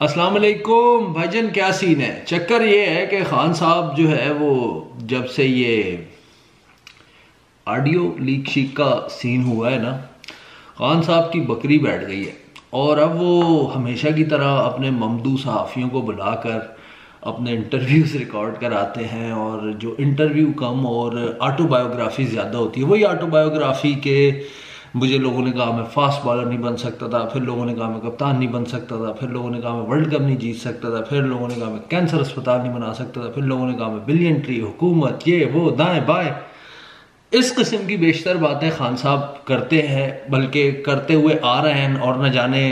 अस्सलाम वालेकुम भाईजान, क्या सीन है। चक्कर ये है कि खान साहब जो है वो जब से ये ऑडियो लीक शीक का सीन हुआ है ना, खान साहब की बकरी बैठ गई है। और अब वो हमेशा की तरह अपने ममदू सहाफ़ियों को बुलाकर अपने इंटरव्यूज़ रिकॉर्ड कराते हैं, और जो इंटरव्यू कम और ऑटोबायोग्राफी ज़्यादा होती है। वही ऑटोबायोग्राफी के मुझे लोगों ने कहा मैं फास्ट बॉलर नहीं बन सकता था, फिर लोगों ने कहा मैं कप्तान नहीं बन सकता था, फिर लोगों ने कहा मैं वर्ल्ड कप नहीं जीत सकता था, फिर लोगों ने कहा मैं कैंसर अस्पताल नहीं बना सकता था, फिर लोगों ने कहा मैं बिलियनट्री हुकूमत ये वो दाएं बाएं। इस किस्म की बेशतर बातें खान साहब करते हैं, बल्कि करते हुए आ रहे हैं और न जाने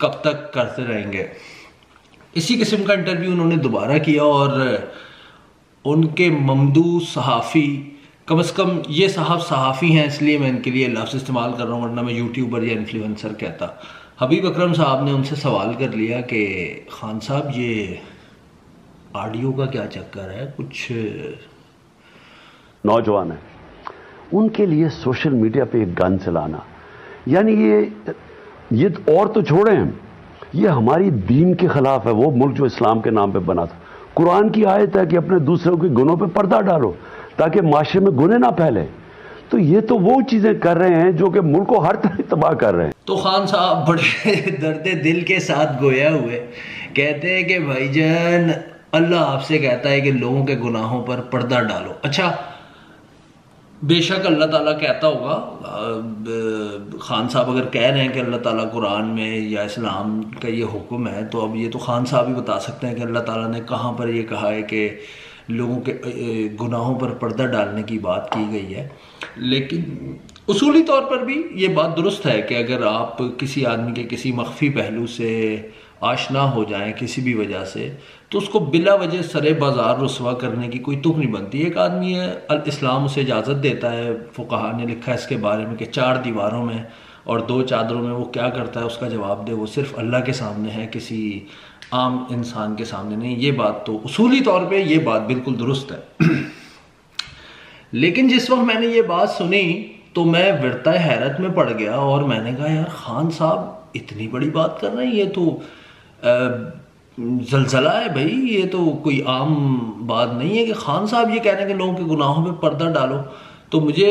कब तक करते रहेंगे। इसी किस्म का इंटरव्यू उन्होंने दोबारा किया, और उनके ममदू सहाफ़ी, कम से कम ये साहब सहाफ़ी हैं इसलिए मैं इनके लिए लफ्ज़ इस्तेमाल कर रहा हूँ, वरना मैं यूट्यूबर या इन्फ्लुएंसर कहता। हबीब अकरम साहब ने उनसे सवाल कर लिया कि खान साहब ये ऑडियो का क्या चक्कर है, कुछ नौजवान है उनके लिए सोशल मीडिया पे एक गन चलाना, यानी ये और तो छोड़ें, ये हमारी दीन के खिलाफ है। वो मुल्क जो इस्लाम के नाम पे बना था, कुरान की आयत है कि अपने दूसरों के गुनों पे पर्दा डालो ताकि माशरे में गुने ना फैले। तो ये तो वो चीजें कर रहे हैं जो कि मुल्क को हर तरह तबाह कर रहे हैं। तो खान साहब बड़े दर्द दिल के साथ गोया हुए कहते हैं कि भाईजान अल्लाह आपसे कहता है कि लोगों के गुनाहों पर पर्दा डालो। अच्छा, बेशक अल्लाह ताला कहता होगा, खान साहब अगर कह रहे हैं कि अल्लाह ताला कुरान में या इस्लाम का ये हुक्म है, तो अब ये तो खान साहब ही बता सकते हैं कि अल्लाह ताला ने कहाँ पर ये कहा है कि लोगों के गुनाहों पर पर्दा डालने की बात की गई है। लेकिन उसूली तौर पर भी ये बात दुरुस्त है कि अगर आप किसी आदमी के किसी मख्फी पहलू से आशना हो जाएं किसी भी वजह से, तो उसको बिला वजह सरे बाजार रुसवा करने की कोई तुक नहीं बनती। एक आदमी है, अल इस्लाम उसे इजाज़त देता है, फुक़हा ने लिखा है इसके बारे में कि 4 दीवारों में और 2 चादरों में वो क्या करता है उसका जवाब दे, वो सिर्फ अल्लाह के सामने है, किसी आम इंसान के सामने नहीं। ये बात तो उसूली तौर पे ये बात बिल्कुल दुरुस्त है। लेकिन जिस वक्त मैंने ये बात सुनी तो मैं विरता हैरत में पड़ गया, और मैंने कहा यार खान साहब इतनी बड़ी बात कर रहे हैं, ये तो जलजला है भाई, ये तो कोई आम बात नहीं है कि खान साहब ये कह रहे हैं कि लोगों के गुनाहों पे पर्दा डालो। तो मुझे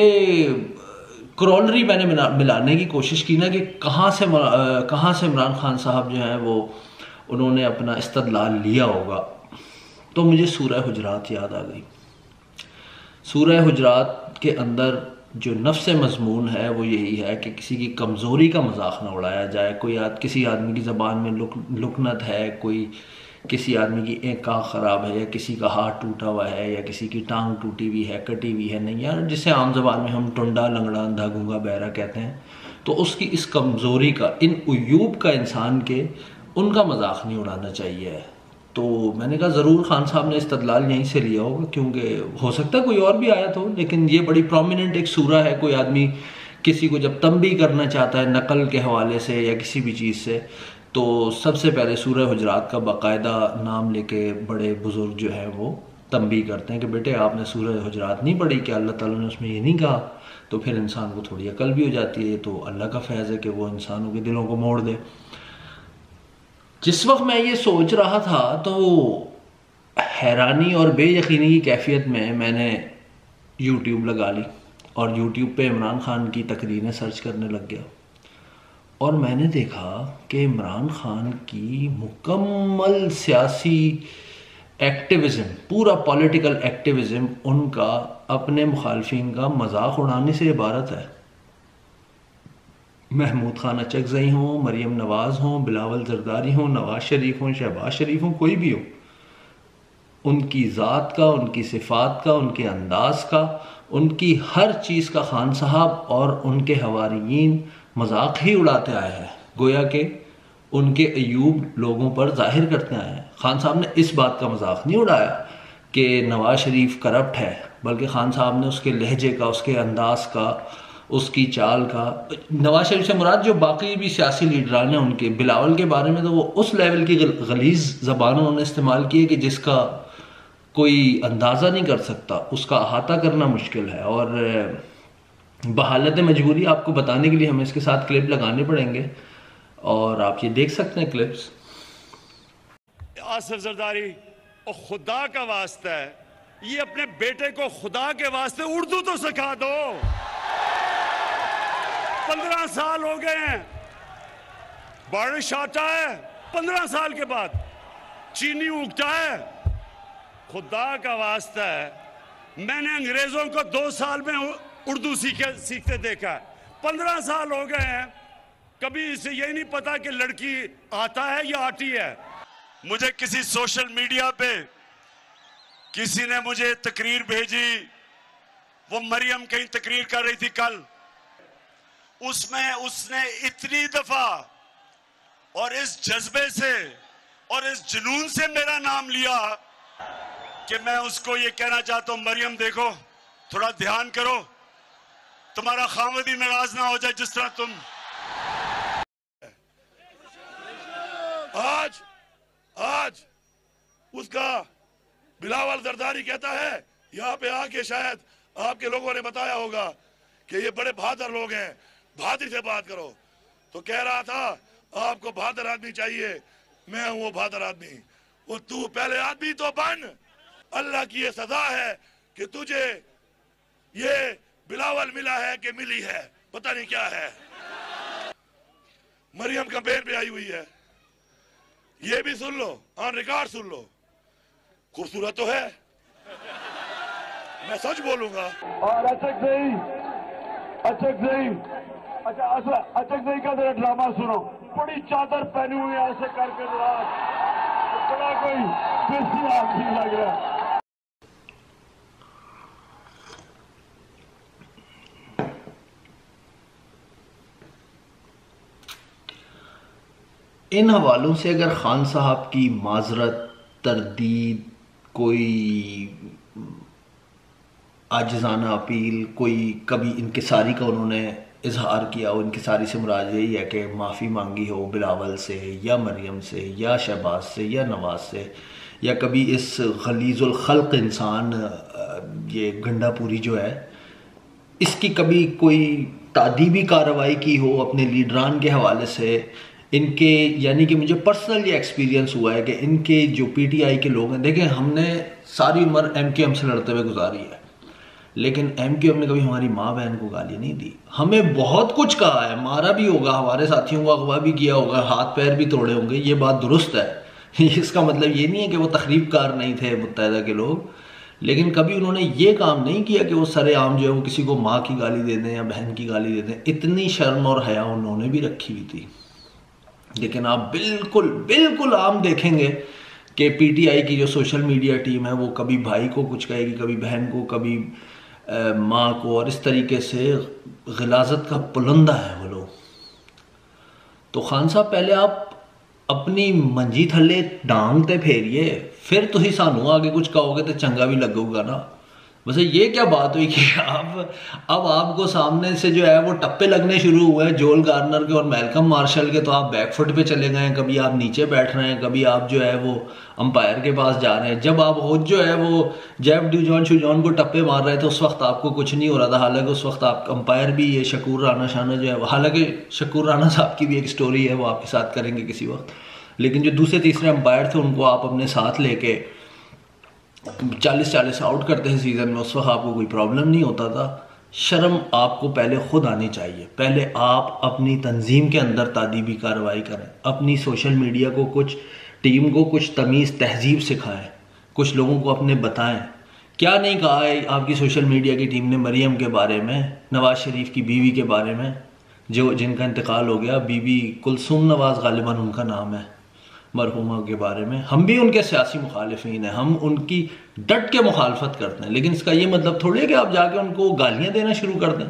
क्रॉलरी मैंने मिलाने की कोशिश की ना कि कहाँ से इमरान खान साहब जो हैं वो उन्होंने अपना इस्तदलाल लिया होगा। तो मुझे सूरह हुजरात याद आ गई। सूरह हुजरात के अंदर जो नफ्स मज़मून है वो यही है कि किसी की कमज़ोरी का मजाक ना उड़ाया जाए। किसी आदमी की ज़बान में लुकनत है, कोई किसी आदमी की एक आँख ख़राब है, या किसी का हाथ टूटा हुआ है, या किसी की टांग टूटी हुई है, कटी हुई है, नहीं यार, जिसे आम ज़बान में हम टुंडा लंगड़ा अंधा गूंगा बहरा कहते हैं, तो उसकी इस कमज़ोरी का, इन उयूब का इंसान के उनका मजाक नहीं उड़ाना चाहिए। तो मैंने कहा ज़रूर खान साहब ने इस्तदलाल यहीं से लिया होगा, क्योंकि हो सकता है कोई और भी आया हो, लेकिन ये बड़ी प्रोमिनेंट एक सूरा है। कोई आदमी किसी को जब तंबीह करना चाहता है नकल के हवाले से या किसी भी चीज़ से, तो सबसे पहले सूरह हुजरात का बाकायदा नाम लेके बड़े बुजुर्ग जो है वो तंबीह करते हैं कि बेटे आपने सूरह हुजरात नहीं पढ़ी, कि अल्लाह ताला ने उसमें ये नहीं कहा। तो फिर इंसान को थोड़ी अकल भी हो जाती है। तो अल्लाह का फैज़ है कि वो इंसानों के दिलों को मोड़ दे। जिस वक्त मैं ये सोच रहा था तो हैरानी और बेयकीनी की कैफियत में मैंने यूट्यूब लगा ली और यूट्यूब पे इमरान खान की तकरीरें सर्च करने लग गया, और मैंने देखा कि इमरान खान की मुकम्मल सियासी एक्टिविज़म, पूरा पॉलिटिकल एक्टिविज़म उनका अपने मुखालफिन का मजाक उड़ाने से इबारत है। महमूद खान अचकज़ई हों, मरीम नवाज़ हों, बिलावल जरदारी हों, नवाज़ शरीफ हों, शहबाज शरीफ हों, कोई भी हो, उनकी ज़ात का, उनकी सिफ़ात का, उनके अंदाज़ का, उनकी हर चीज़ का खान साहब और उनके हवारियीन मजाक ही उड़ाते आए हैं, गोया के उनके अयूब लोगों पर जाहिर करते आए हैं। खान साहब ने इस बात का मजाक नहीं उड़ाया कि नवाज़ शरीफ करप्ट है, बल्कि खान साहब ने उसके लहजे का, उसके अंदाज़ का, उसकी चाल का, नवाज शरीफ से मुराद जो बाकी भी सियासी लीडरान हैं उनके, बिलावल के बारे में तो वो उस लेवल की गलीज़ ज़बान उन्होंने इस्तेमाल की है कि जिसका कोई अंदाज़ा नहीं कर सकता, उसका अहाता करना मुश्किल है। और बहालत मजबूरी आपको बताने के लिए हमें इसके साथ क्लिप लगाने पड़ेंगे, और आप ये देख सकते हैं क्लिप्स। आसिफ जरदारी, और खुदा का वास्ता है, ये अपने बेटे को खुदा के वास्ते उर्दू तो सिखा दो। 15 साल हो गए हैं, बारिश आता है 15 साल के बाद, चीनी उगता है। खुदा का वास्ता है, मैंने अंग्रेजों को 2 साल में उर्दू सीखते देखा है। 15 साल हो गए हैं, कभी इसे यही नहीं पता कि लड़की आता है या आती है। मुझे किसी सोशल मीडिया पे किसी ने मुझे तकरीर भेजी, वो मरियम कहीं तकरीर कर रही थी कल, उसमें उसने इतनी दफा और इस जज्बे से और इस जुनून से मेरा नाम लिया कि मैं उसको ये कहना चाहता हूं, मरियम देखो, थोड़ा ध्यान करो, तुम्हारा खामद ही नाराज ना हो जाए जिस तरह तुम। आज उसका बिलावल जरदारी कहता है, यहाँ पे आके शायद आपके लोगों ने बताया होगा कि ये बड़े बहादुर लोग हैं, बहादुरी से बात करो। तो कह रहा था आपको बहादुर आदमी चाहिए, मैं हूं वो बहादुर आदमी। वो तू पहले आदमी तो बन। अल्लाह की ये सजा है कि तुझे ये बिलावल मिला है कि मिली है, पता नहीं क्या है। मरियम कैंपेन पे आई हुई है, ये भी सुन लो, ऑन रिकॉर्ड सुन लो। खूबसूरत तो है, मैं सच बोलूंगा। और अचक नहीं का जरा ड्रामा सुनो। बड़ी चादर पहनी हुई है, ऐसे करके बड़ा कोई देसी आदमी लग रहा है। इन हवालों से अगर खान साहब की माजरत, तरदीद, कोई आजिज़ाना अपील, कोई कभी इनकिसारी का उन्होंने इजहार किया हो, इनकिसारी से मुराद यही है कि माफ़ी मांगी हो बिलावल से या मरियम से या शहबाज से या नवाज से, या कभी इस गलीज़ुल खल्क़ इंसान ये गंडापुरी जो है इसकी कभी कोई तादीबी कार्रवाई की हो अपने लीडरान के हवाले से, इनके यानी कि मुझे पर्सनल ये एक्सपीरियंस हुआ है कि इनके जो पीटीआई के लोग हैं, देखें हमने सारी उम्र एमक्यूएम से लड़ते हुए गुजारी है, लेकिन एमक्यूएम ने कभी हमारी माँ बहन को गाली नहीं दी। हमें बहुत कुछ कहा है, मारा भी होगा, हमारे साथियों को अगवा भी किया होगा, हाथ पैर भी तोड़े होंगे, ये बात दुरुस्त है। इसका मतलब ये नहीं है कि वो तखरीबकार नहीं थे मुत्तहिदा के लोग, लेकिन कभी उन्होंने ये काम नहीं किया कि वो सरेआम जो है वो किसी को माँ की गाली दे दें या बहन की गाली दे दें। इतनी शर्म और हया उन्होंने भी रखी हुई थी। लेकिन आप बिल्कुल आम देखेंगे कि पीटीआई की जो सोशल मीडिया टीम है वो कभी भाई को कुछ कहेगी, कभी बहन को, कभी माँ को, और इस तरीके से गिलाजत का पुलंदा है वो लोग। तो खान साहब पहले आप अपनी मंजी थले डांग ते फेरिए, फिर तुसी सानू आगे कुछ कहोगे तो चंगा भी लगेगा ना। वैसे ये क्या बात हुई कि अब आपको सामने से जो है वो टप्पे लगने शुरू हुए हैं जोल गार्नर के और मैल्कम मार्शल के, तो आप बैकफुट पे चले गए हैं, कभी आप नीचे बैठ रहे हैं, कभी आप जो है वो अंपायर के पास जा रहे हैं। जब आप खुद जो है वो जेफ ड्यूजॉन शुजॉन को टप्पे मार रहे थे उस वक्त आपको कुछ नहीं हो रहा था, हालांकि उस वक्त आप अंपायर भी ये शकूर राना शाना जो है, हालांकि शकूर राना साहब की भी एक स्टोरी है वो आपके साथ करेंगे किसी वक्त, लेकिन जो दूसरे तीसरे अंपायर थे उनको आप अपने साथ लेके 40 आउट करते हैं सीजन में, उस वक्त आपको कोई प्रॉब्लम नहीं होता था। शर्म आपको पहले खुद आनी चाहिए, पहले आप अपनी तंजीम के अंदर तादीबी कार्रवाई करें, अपनी सोशल मीडिया को कुछ टीम को कुछ तमीज़ तहजीब सिखाएं, कुछ लोगों को अपने बताएं। क्या नहीं कहा है आपकी सोशल मीडिया की टीम ने मरियम के बारे में, नवाज शरीफ की बीवी के बारे में जो जिनका इंतकाल हो गया, बीबी कुलसूम नवाज गालिबन उनका नाम है, मरहुमा के बारे में। हम भी उनके सियासी मुखालिफिन हैं, हम उनकी डट के मुखालफत करते हैं, लेकिन इसका ये मतलब थोड़ी है कि आप जाके उनको गालियां देना शुरू कर दें।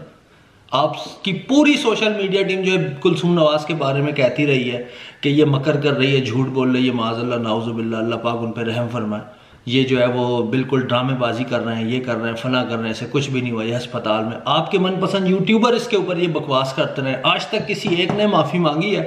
आपकी पूरी सोशल मीडिया टीम जो है कुलसूम नवाज के बारे में कहती रही है कि ये मकर कर रही है, झूठ बोल रही है, माज़अल्लाह नाउज़ुबिल्लाह, अल्लाह पाक उन पर रहम फरमाए, ये जो है वो बिल्कुल ड्रामेबाजी कर रहे हैं, ये कर रहे हैं, फला कर रहे हैं, ऐसे कुछ भी नहीं हुआ, ये अस्पताल में। आपके मनपसंद यूट्यूबर इसके ऊपर ये बकवास करते रहे, आज तक किसी एक ने माफ़ी मांगी है?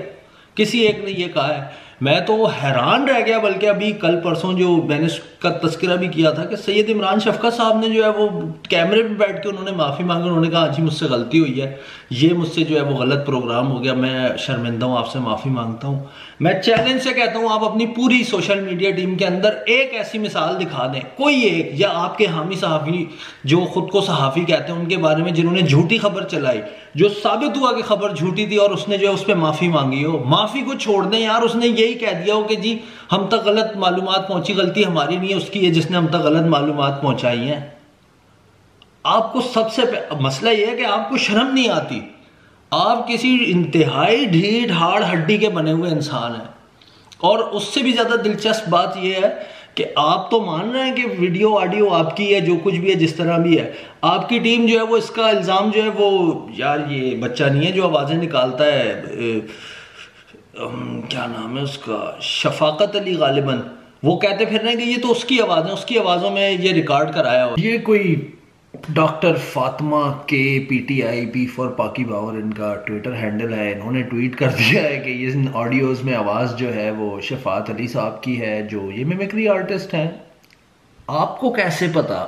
किसी एक ने ये कहा है? मैं तो हैरान रह गया, बल्कि अभी कल परसों जो मैंने उसका तस्करा भी किया था कि सैयद इमरान शफकत साहब ने जो है वो कैमरे पे बैठ के उन्होंने माफ़ी मांगी, उन्होंने कहा जी मुझसे गलती हुई है, ये मुझसे जो है वो गलत प्रोग्राम हो गया, मैं शर्मिंदा हूँ, आपसे माफ़ी मांगता हूँ। मैं चैलेंज से कहता हूं, आप अपनी पूरी सोशल मीडिया टीम के अंदर एक ऐसी मिसाल दिखा दें, कोई एक, या आपके हामी सहाफ़ी जो खुद को सहाफ़ी कहते हैं उनके बारे में जिन्होंने झूठी खबर चलाई, जो साबित हुआ कि खबर झूठी थी और उसने जो है उस पर माफ़ी मांगी हो। माफ़ी को छोड़ दें यार, उसने यही कह दिया हो कि जी हम तक गलत मालूमात पहुंची, गलती हमारी नहीं है, उसकी है जिसने हम तक गलत मालूमात पहुंचाई हैं। आपको सबसे मसला यह है कि आपको शर्म नहीं आती। आप किसी इंतहाई ढीठ हाड़ हड्डी के बने हुए इंसान हैं। और उससे भी ज़्यादा दिलचस्प बात यह है कि आप तो मान रहे हैं कि वीडियो ऑडियो आपकी है, जो कुछ भी है, जिस तरह भी है, आपकी टीम जो है वो इसका इल्ज़ाम जो है वो, यार ये बच्चा नहीं है जो आवाज़ें निकालता है, क्या नाम है उसका, शफाकत अली गालिबन, वो कहते फिर रहे हैं कि ये तो उसकी आवाज़ है, उसकी आवाज़ों में ये रिकॉर्ड कराया हो। ये कोई डॉक्टर फातिमा के PTI P फॉर पाकी बावर इनका ट्विटर हैंडल है। इन्होंने ट्वीट कर दिया है कि ये इन ऑडियोज़ में आवाज़ जो है वो शफात अली साहब की है, जो ये मिमिक्री आर्टिस्ट हैं। आपको कैसे पता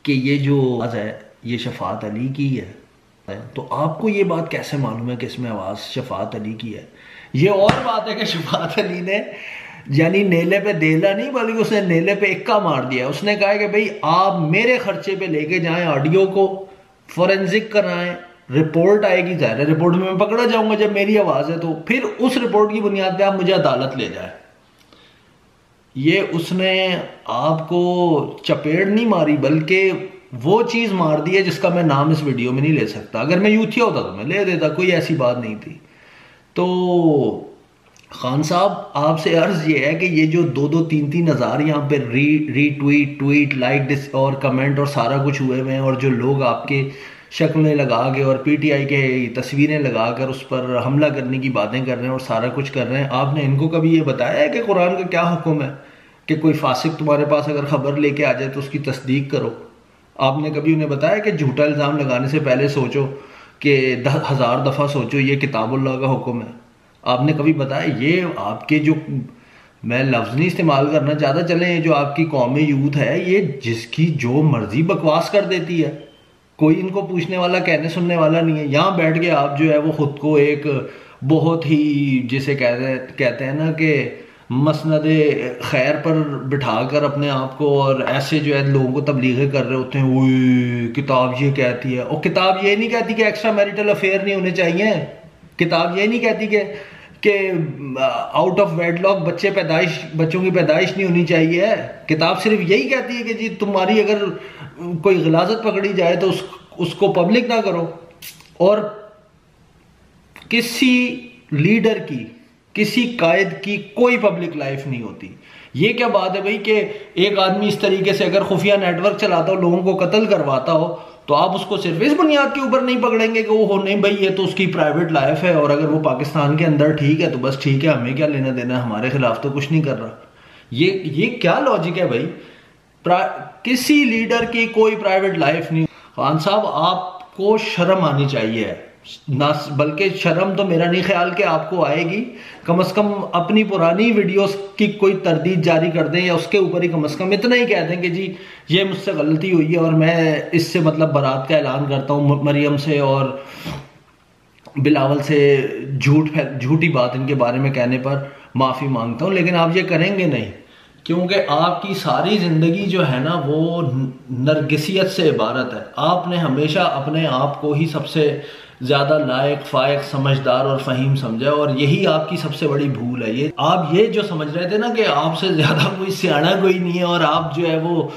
कि ये जो आवाज़ है ये शफात अली की है? तो आपको ये बात कैसे मालूम है कि इसमें आवाज़ शफात अली की है? ये और बात है कि शफात अली ने यानी नेले पे देला नहीं, बल्कि उसने नेले पे इक्का मार दिया। उसने कहा कि भाई आप मेरे खर्चे पे लेके जाएं ऑडियो को, फोरेंसिक कराएं, रिपोर्ट आएगी, ज़ाहिर है रिपोर्ट में मैं पकड़ा जाऊंगा जब मेरी आवाज़ है, तो फिर उस रिपोर्ट की बुनियाद पे आप मुझे अदालत ले जाए। ये उसने आपको चपेट नहीं मारी, बल्कि वो चीज़ मार दी है जिसका मैं नाम इस वीडियो में नहीं ले सकता। अगर मैं यूथिया होता तो मैं ले देता, कोई ऐसी बात नहीं थी। तो खान साहब आपसे अर्ज ये है कि ये जो 2-2, 3-3 हज़ार यहाँ पे रीट्वीट, ट्वीट, लाइक और कमेंट और सारा कुछ हुए हुए हैं, और जो लोग आपके शक्लें लगा के और PTI के तस्वीरें लगा कर उस पर हमला करने की बातें कर रहे हैं और सारा कुछ कर रहे हैं, आपने इनको कभी ये बताया है कि कुरान का क्या हुक्म है कि कोई फासिक तुम्हारे पास अगर खबर लेके आ जाए तो उसकी तस्दीक करो? आपने कभी उन्हें बताया कि झूठा इल्ज़ाम लगाने से पहले सोचो कि 10,000 दफ़ा सोचो, ये किताबुल्लाह का हुक्म है? आपने कभी बताया? ये आपके जो, मैं लफ्ज़ नहीं इस्तेमाल करना चाहता, चलें, जो आपकी कौमी यूथ है ये जिसकी जो मर्जी बकवास कर देती है, कोई इनको पूछने वाला, कहने सुनने वाला नहीं है। यहाँ बैठ के आप जो है वो ख़ुद को एक बहुत ही, जिसे कहते हैं ना कि मसनद खैर पर बिठा कर अपने आप को, और ऐसे जो है लोगों को तबलीगें कर रहे होते हैं, वो किताब ये कहती है। और किताब ये नहीं कहती कि एक्स्ट्रा मैरिटल अफेयर नहीं होने चाहिए। किताब ये नहीं कहती कि आउट ऑफ वेडलॉक बच्चों की पैदाइश नहीं होनी चाहिए। किताब सिर्फ यही कहती है कि जी तुम्हारी अगर कोई गिलाजत पकड़ी जाए तो उसको पब्लिक ना करो। और किसी लीडर की, किसी कायद की कोई पब्लिक लाइफ नहीं होती। ये क्या बात है भाई कि एक आदमी इस तरीके से अगर खुफिया नेटवर्क चलाता हो, लोगों को कत्ल करवाता हो, तो आप उसको सिर्फ इस बुनियाद के ऊपर नहीं पकड़ेंगे कि वो हो नहीं भाई ये तो उसकी प्राइवेट लाइफ है, और अगर वो पाकिस्तान के अंदर ठीक है तो बस ठीक है, हमें क्या लेना देना, हमारे खिलाफ तो कुछ नहीं कर रहा। ये क्या लॉजिक है भाई? किसी लीडर की कोई प्राइवेट लाइफ नहीं। खान साहब आपको शर्म आनी चाहिए ना, बल्कि शर्म तो मेरा नहीं ख्याल कि आपको आएगी। कम से कम अपनी पुरानी वीडियोस की कोई तरदीद जारी कर दें, या उसके ऊपर ही कम से कम इतना ही कह दें कि जी ये मुझसे गलती हुई है और मैं इससे मतलब बरात का ऐलान करता हूँ, मरियम से और बिलावल से झूठी बात इनके बारे में कहने पर माफ़ी मांगता हूँ। लेकिन आप ये करेंगे नहीं, क्योंकि आपकी सारी ज़िंदगी जो है ना वो नरगिसियत से इबारत है। आपने हमेशा अपने आप को ही सबसे ज़्यादा लायक, फायक, समझदार और फ़हीम समझा, और यही आपकी सबसे बड़ी भूल है। ये आप ये जो समझ रहे थे ना कि आपसे ज़्यादा कोई सियाना कोई नहीं है, और आप जो है वो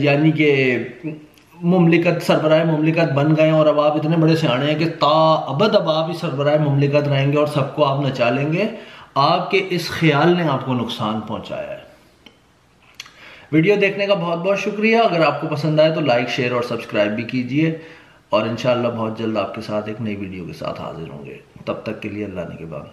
यानी कि मुमलिकत, सरबराह मुमलिकत बन गए, और अब आप इतने बड़े सियाने हैं कि ताअबद अब आप ही सरबराह मुमलिकत रहेंगे और सबको आप नचा लेंगे। आपके इस ख्याल ने आपको नुकसान पहुँचाया है। वीडियो देखने का बहुत बहुत शुक्रिया। अगर आपको पसंद आए तो लाइक, शेयर और सब्सक्राइब भी कीजिए, और इंशाअल्लाह बहुत जल्द आपके साथ एक नई वीडियो के साथ हाजिर होंगे। तब तक के लिए अल्लाह ने के बाद।